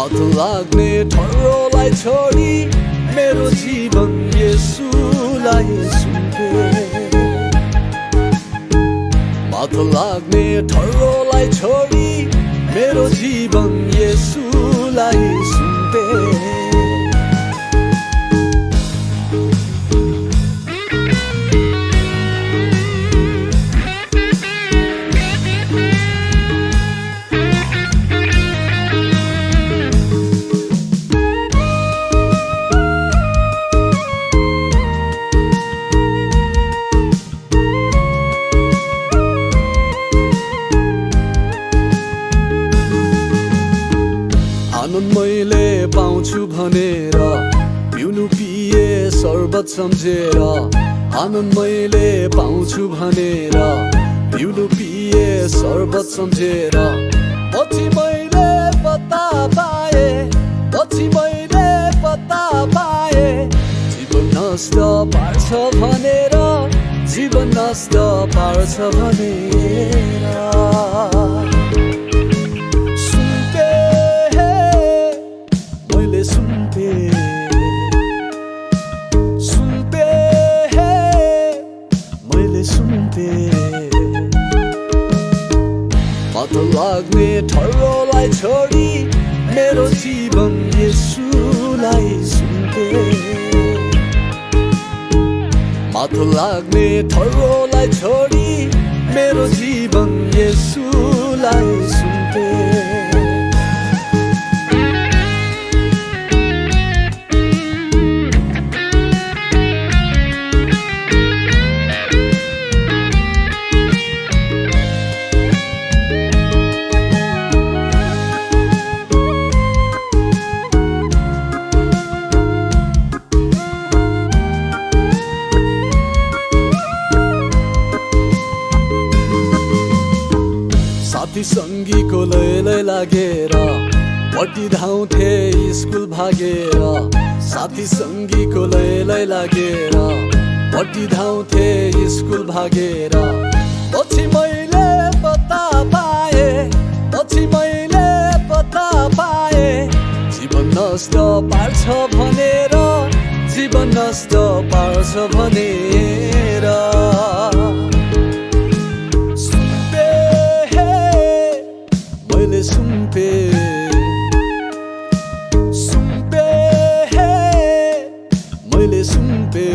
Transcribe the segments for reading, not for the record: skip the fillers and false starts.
मत लाग्ने ठर्रोलाई छोडी मेरो जीवन येशूलाई सुम्पे मत लाग्ने ठर्रोलाई छोडी मेरो जीवन येशूलाई सुम्पे आनन्द मैले पाउँछु भनेर पिउनु पिए शरबत सम्झेर आनन्द मैले पाउँछु भनेर पिउनु पिए शरबत सम्झेर पछि मैले पत्ता पाए जीवन नष्ट पार्छ भनेर जीवन नष्ट पार्छ भनेर मत लाग्ने ठर्रोलाई छोडी मेरो जीवन येशूलाई सुम्पे मत लाग्ने ठर्रोलाई छोडी मेरो जीवन येशूलाई सुम्पे साथी सङ्गीको लैलै लागेर पट्टी धाउँथे स्कुल भागेर साथी सङ्गीको लैलै लागेर पट्टी धाउँथे स्कुल भागेर पछि मैले पत्ता पाए जीवन नष्ट पार्छ भनेर जीवन नष्ट पार्छ भनेर सुम्पे मैले सुम्पे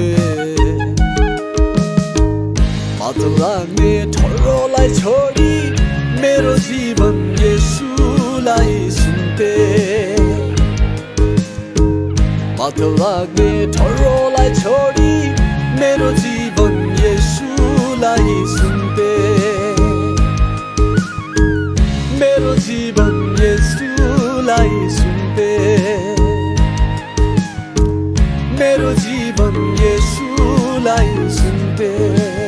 मत लाग्ने ठर्रोलाई छोडी मेरो जीवन येशूलाई सुम्पे मत लाग्ने ठर्रोलाई छोडी मेरो जीवन येशूलाई सुम्पे मेरो जीवन येशूलाई सुम्पे मेरो जीवन येशूलाई सुम्पे